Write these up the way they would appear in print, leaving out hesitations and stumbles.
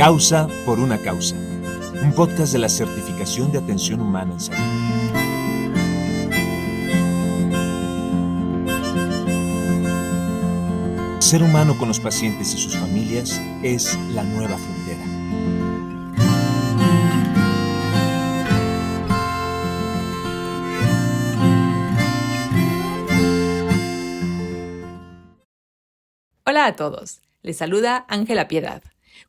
Causa por una causa. Un podcast de la Certificación de Atención Humana en Salud. Ser humano con los pacientes y sus familias es la nueva frontera. Hola a todos, les saluda Ángela Piedad.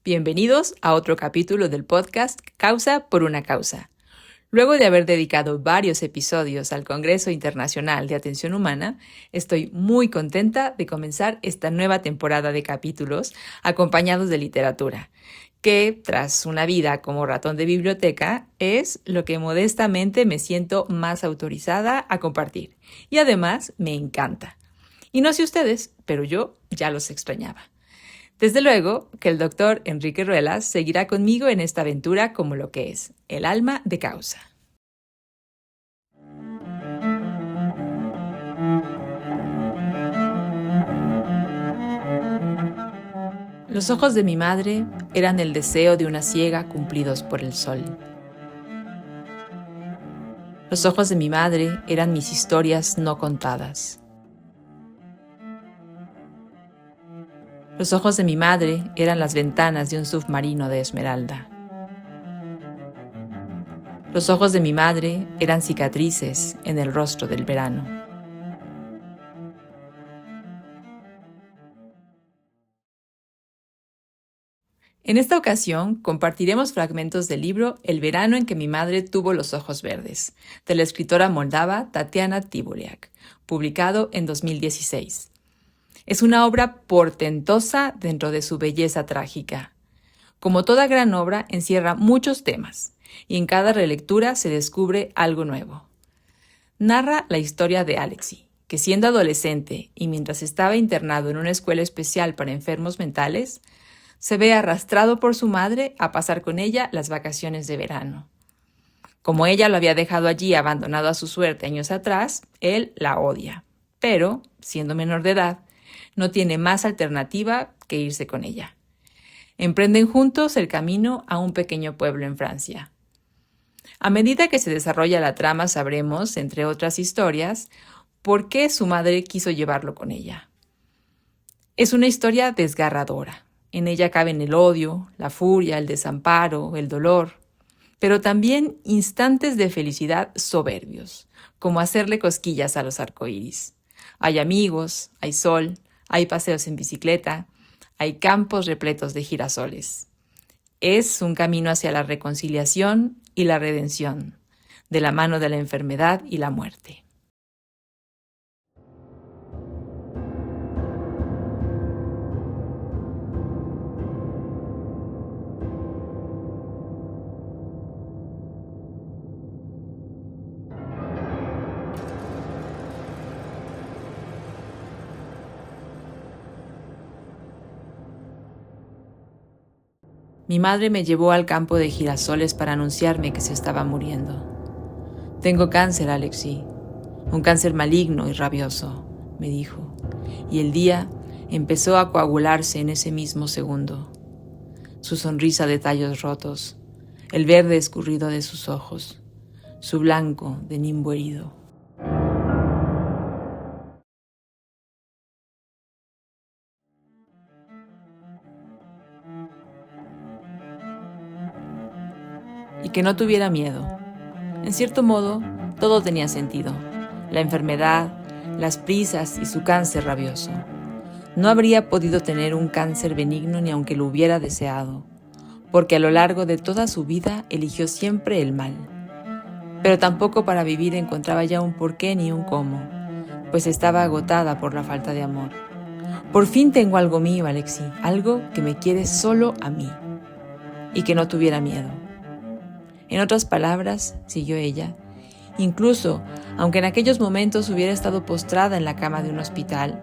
Bienvenidos a otro capítulo del podcast Causa por una causa. Luego de haber dedicado varios episodios al Congreso Internacional de Atención Humana, estoy muy contenta de comenzar esta nueva temporada de capítulos acompañados de literatura, que, tras una vida como ratón de biblioteca, es lo que modestamente me siento más autorizada a compartir. Y además me encanta. Y no sé ustedes, pero yo ya los extrañaba. Desde luego que el doctor Enrique Ruelas seguirá conmigo en esta aventura como lo que es, el alma de causa. Los ojos de mi madre eran el deseo de una ciega cumplidos por el sol. Los ojos de mi madre eran mis historias no contadas. Los ojos de mi madre eran las ventanas de un submarino de esmeralda. Los ojos de mi madre eran cicatrices en el rostro del verano. En esta ocasión compartiremos fragmentos del libro El verano en que mi madre tuvo los ojos verdes, de la escritora moldava Tatiana Tibuliak, publicado en 2016. Es una obra portentosa dentro de su belleza trágica. Como toda gran obra, encierra muchos temas, y en cada relectura se descubre algo nuevo. Narra la historia de Alexei, que siendo adolescente y mientras estaba internado en una escuela especial para enfermos mentales, se ve arrastrado por su madre a pasar con ella las vacaciones de verano. Como ella lo había dejado allí abandonado a su suerte años atrás, él la odia. Pero, siendo menor de edad, no tiene más alternativa que irse con ella. Emprenden juntos el camino a un pequeño pueblo en Francia. A medida que se desarrolla la trama sabremos, entre otras historias, por qué su madre quiso llevarlo con ella. Es una historia desgarradora. En ella caben el odio, la furia, el desamparo, el dolor, pero también instantes de felicidad soberbios, como hacerle cosquillas a los arcoíris. Hay amigos, hay sol, hay paseos en bicicleta, hay campos repletos de girasoles. Es un camino hacia la reconciliación y la redención, de la mano de la enfermedad y la muerte. Mi madre me llevó al campo de girasoles para anunciarme que se estaba muriendo. Tengo cáncer, Alexei, un cáncer maligno y rabioso, me dijo, y el día empezó a coagularse en ese mismo segundo. Su sonrisa de tallos rotos, el verde escurrido de sus ojos, su blanco de nimbo herido. Y que no tuviera miedo. En cierto modo, todo tenía sentido. La enfermedad, las prisas y su cáncer rabioso. No habría podido tener un cáncer benigno ni aunque lo hubiera deseado, porque a lo largo de toda su vida eligió siempre el mal. Pero tampoco para vivir encontraba ya un porqué ni un cómo, pues estaba agotada por la falta de amor. Por fin tengo algo mío, Alexei, algo que me quiere solo a mí, y que no tuviera miedo. En otras palabras, siguió ella, incluso aunque en aquellos momentos hubiera estado postrada en la cama de un hospital,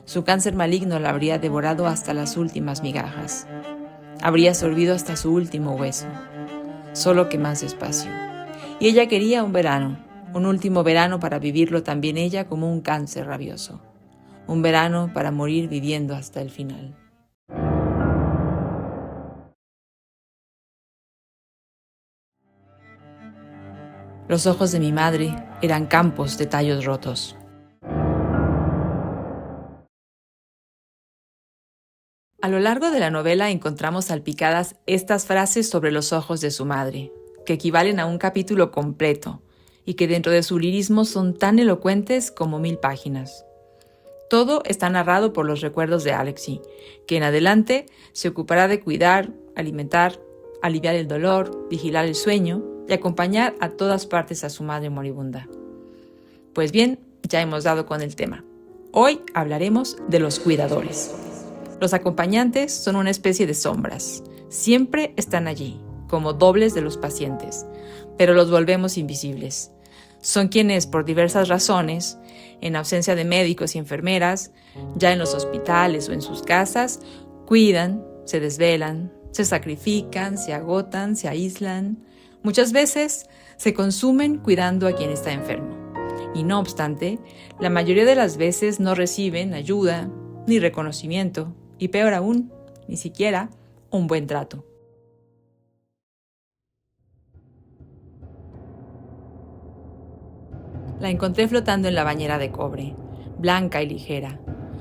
su cáncer maligno la habría devorado hasta las últimas migajas. Habría sorbido hasta su último hueso, solo que más despacio. Y ella quería un verano, un último verano para vivirlo también ella como un cáncer rabioso. Un verano para morir viviendo hasta el final. Los ojos de mi madre eran campos de tallos rotos. A lo largo de la novela encontramos salpicadas estas frases sobre los ojos de su madre, que equivalen a un capítulo completo y que dentro de su lirismo son tan elocuentes como 1000 páginas. Todo está narrado por los recuerdos de Alexi, que en adelante se ocupará de cuidar, alimentar, aliviar el dolor, vigilar el sueño y acompañar a todas partes a su madre moribunda. Pues bien, ya hemos dado con el tema. Hoy hablaremos de los cuidadores. Los acompañantes son una especie de sombras. Siempre están allí, como dobles de los pacientes, pero los volvemos invisibles. Son quienes, por diversas razones, en ausencia de médicos y enfermeras, ya en los hospitales o en sus casas, cuidan, se desvelan, se sacrifican, se agotan, se aíslan. Muchas veces se consumen cuidando a quien está enfermo. Y no obstante, la mayoría de las veces no reciben ayuda ni reconocimiento, y peor aún, ni siquiera un buen trato. La encontré flotando en la bañera de cobre, blanca y ligera,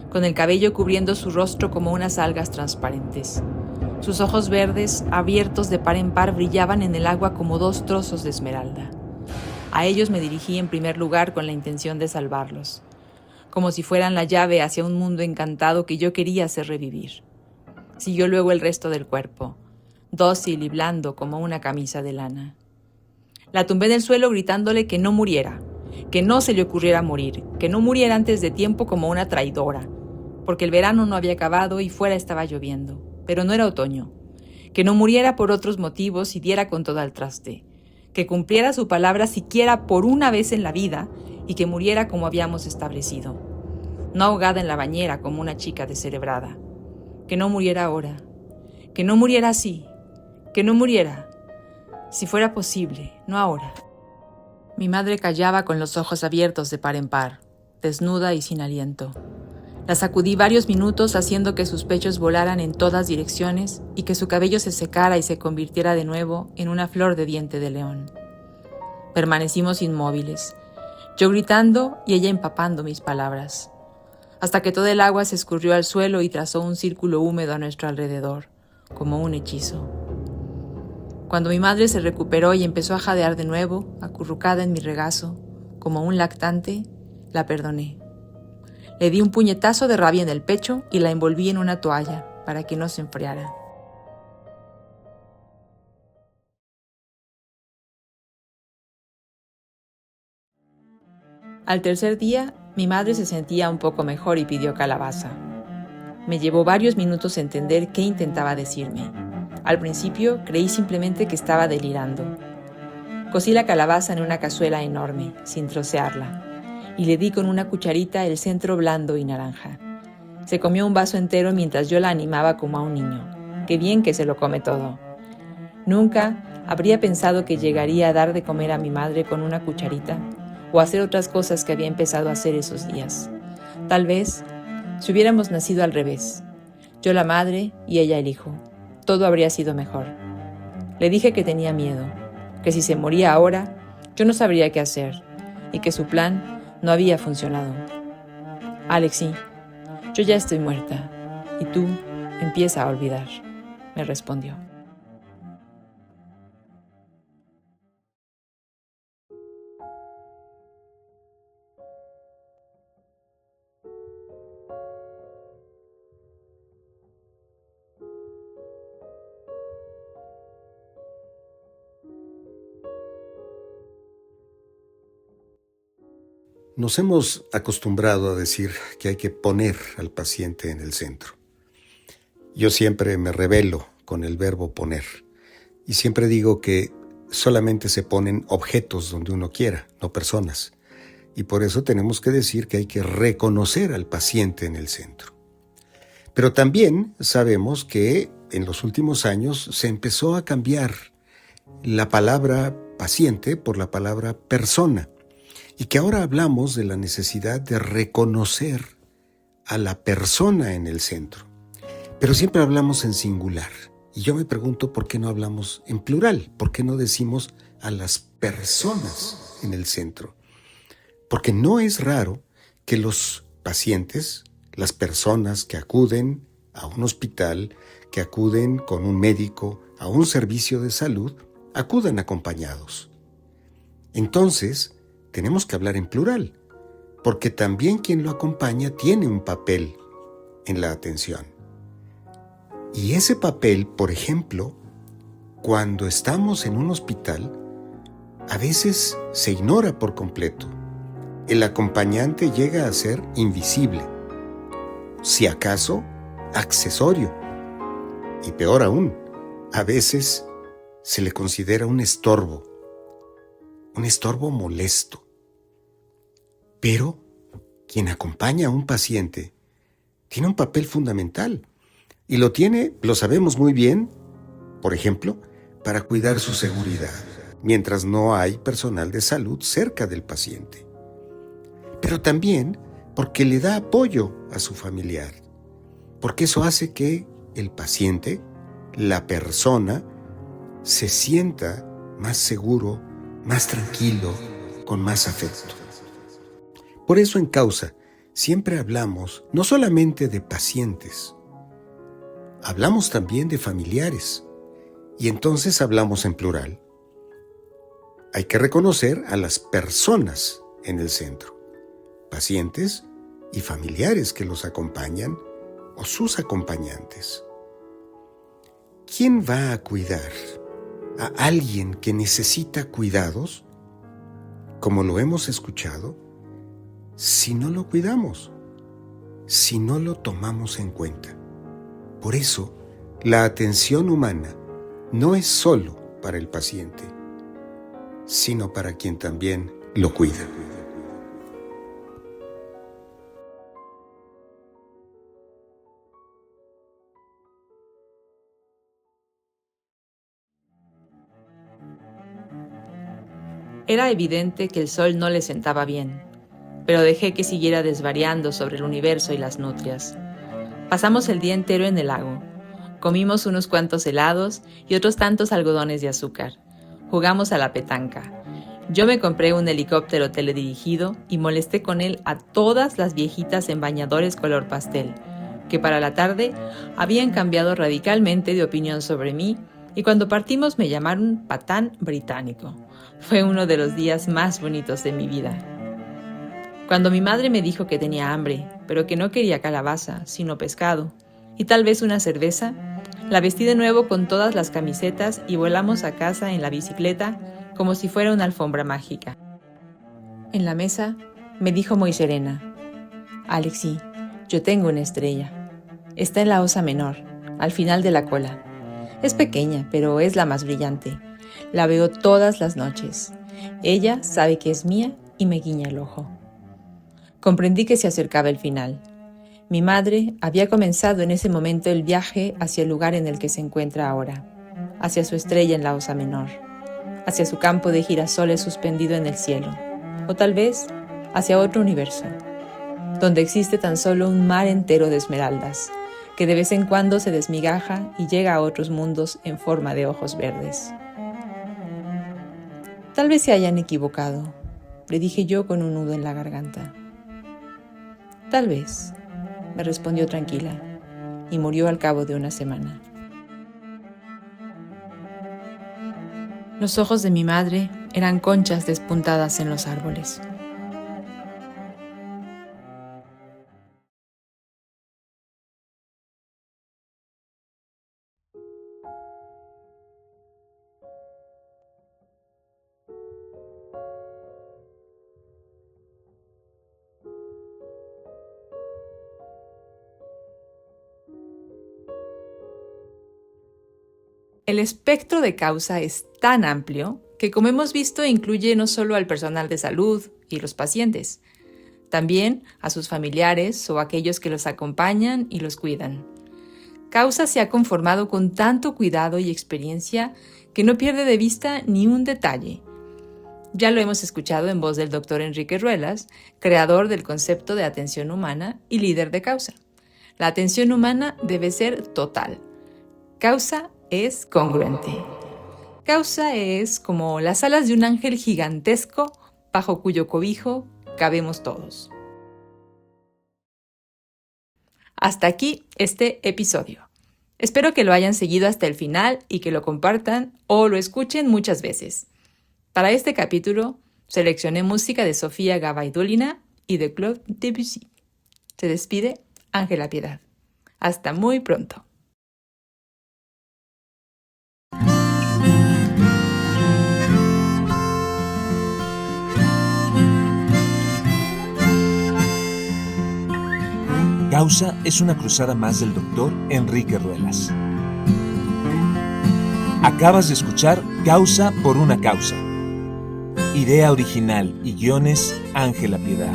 con el cabello cubriendo su rostro como unas algas transparentes. Sus ojos verdes, abiertos de par en par, brillaban en el agua como 2 trozos de esmeralda. A ellos me dirigí en primer lugar con la intención de salvarlos, como si fueran la llave hacia un mundo encantado que yo quería hacer revivir. Siguió luego el resto del cuerpo, dócil y blando como una camisa de lana. La tumbé en el suelo gritándole que no muriera, que no se le ocurriera morir, que no muriera antes de tiempo como una traidora, porque el verano no había acabado y fuera estaba lloviendo, pero no era otoño, que no muriera por otros motivos y diera con todo al traste, que cumpliera su palabra siquiera por una vez en la vida y que muriera como habíamos establecido, no ahogada en la bañera como una chica descerebrada, que no muriera ahora, que no muriera así, que no muriera, si fuera posible, no ahora. Mi madre callaba con los ojos abiertos de par en par, desnuda y sin aliento. La sacudí varios minutos haciendo que sus pechos volaran en todas direcciones y que su cabello se secara y se convirtiera de nuevo en una flor de diente de león. Permanecimos inmóviles, yo gritando y ella empapando mis palabras, hasta que todo el agua se escurrió al suelo y trazó un círculo húmedo a nuestro alrededor, como un hechizo. Cuando mi madre se recuperó y empezó a jadear de nuevo, acurrucada en mi regazo, como un lactante, la perdoné. Le di un puñetazo de rabia en el pecho y la envolví en una toalla para que no se enfriara. Al tercer día, mi madre se sentía un poco mejor y pidió calabaza. Me llevó varios minutos entender qué intentaba decirme. Al principio creí simplemente que estaba delirando. Cocí la calabaza en una cazuela enorme, sin trocearla, y le di con una cucharita el centro blando y naranja. Se comió un vaso entero mientras yo la animaba como a un niño. ¡Qué bien que se lo come todo! Nunca habría pensado que llegaría a dar de comer a mi madre con una cucharita o hacer otras cosas que había empezado a hacer esos días. Tal vez, si hubiéramos nacido al revés, yo la madre y ella el hijo, todo habría sido mejor. Le dije que tenía miedo, que si se moría ahora, yo no sabría qué hacer y que su plan no había funcionado. Alexi, yo ya estoy muerta y tú empieza a olvidar, me respondió. Nos hemos acostumbrado a decir que hay que poner al paciente en el centro. Yo siempre me rebelo con el verbo poner y siempre digo que solamente se ponen objetos donde uno quiera, no personas. Y por eso tenemos que decir que hay que reconocer al paciente en el centro. Pero también sabemos que en los últimos años se empezó a cambiar la palabra paciente por la palabra persona. Y que ahora hablamos de la necesidad de reconocer a la persona en el centro. Pero siempre hablamos en singular. Y yo me pregunto por qué no hablamos en plural, por qué no decimos a las personas en el centro. Porque no es raro que los pacientes, las personas que acuden a un hospital, que acuden con un médico a un servicio de salud, acudan acompañados. Entonces, tenemos que hablar en plural, porque también quien lo acompaña tiene un papel en la atención. Y ese papel, por ejemplo, cuando estamos en un hospital, a veces se ignora por completo. El acompañante llega a ser invisible, si acaso accesorio. Y peor aún, a veces se le considera un estorbo molesto. Pero quien acompaña a un paciente tiene un papel fundamental y lo sabemos muy bien, por ejemplo, para cuidar su seguridad, mientras no hay personal de salud cerca del paciente. Pero también porque le da apoyo a su familiar, porque eso hace que el paciente, la persona, se sienta más seguro, más tranquilo, con más afecto. Por eso en Causa siempre hablamos no solamente de pacientes, hablamos también de familiares, y entonces hablamos en plural. Hay que reconocer a las personas en el centro, pacientes y familiares que los acompañan o sus acompañantes. ¿Quién va a cuidar a alguien que necesita cuidados, como lo hemos escuchado, si no lo cuidamos, si no lo tomamos en cuenta? Por eso, la atención humana no es solo para el paciente, sino para quien también lo cuida. Era evidente que el sol no le sentaba bien, pero dejé que siguiera desvariando sobre el universo y las nutrias. Pasamos el día entero en el lago. Comimos unos cuantos helados y otros tantos algodones de azúcar. Jugamos a la petanca. Yo me compré un helicóptero teledirigido y molesté con él a todas las viejitas en bañadores color pastel, que para la tarde habían cambiado radicalmente de opinión sobre mí y cuando partimos me llamaron patán británico. Fue uno de los días más bonitos de mi vida. Cuando mi madre me dijo que tenía hambre, pero que no quería calabaza, sino pescado, y tal vez una cerveza, la vestí de nuevo con todas las camisetas y volamos a casa en la bicicleta como si fuera una alfombra mágica. En la mesa me dijo muy serena: Alexi, yo tengo una estrella. Está en la Osa Menor, al final de la cola. Es pequeña, pero es la más brillante. La veo todas las noches. Ella sabe que es mía y me guiña el ojo. Comprendí que se acercaba el final. Mi madre había comenzado en ese momento el viaje hacia el lugar en el que se encuentra ahora, hacia su estrella en la Osa Menor, hacia su campo de girasoles suspendido en el cielo, o tal vez hacia otro universo, donde existe tan solo un mar entero de esmeraldas, que de vez en cuando se desmigaja y llega a otros mundos en forma de ojos verdes. Tal vez se hayan equivocado, le dije yo con un nudo en la garganta. Tal vez, me respondió tranquila, y murió al cabo de una semana. Los ojos de mi madre eran conchas despuntadas en los árboles. El espectro de Causa es tan amplio que, como hemos visto, incluye no solo al personal de salud y los pacientes, también a sus familiares o aquellos que los acompañan y los cuidan. Causa se ha conformado con tanto cuidado y experiencia que no pierde de vista ni un detalle. Ya lo hemos escuchado en voz del Dr. Enrique Ruelas, creador del concepto de atención humana y líder de Causa. La atención humana debe ser total. Causa es congruente. Causa es como las alas de un ángel gigantesco bajo cuyo cobijo cabemos todos. Hasta aquí este episodio. Espero que lo hayan seguido hasta el final y que lo compartan o lo escuchen muchas veces. Para este capítulo, seleccioné música de Sofía Gabaidulina y de Claude Debussy. Se despide Ángela Piedad. Hasta muy pronto. Causa es una cruzada más del Dr. Enrique Ruelas. Acabas de escuchar Causa por una causa. Idea original y guiones, Ángela Piedad.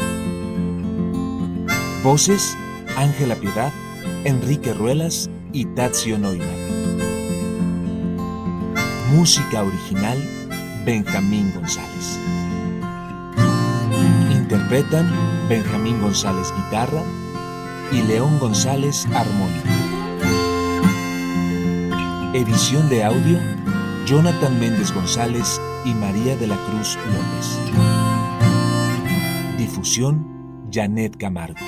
Voces, Ángela Piedad, Enrique Ruelas y Tadzio Neumann. Música original, Benjamín González. Interpretan Benjamín González guitarra y León González armónica. Edición de audio, Jonathan Méndez González y María de la Cruz López. Difusión, Janet Camargo.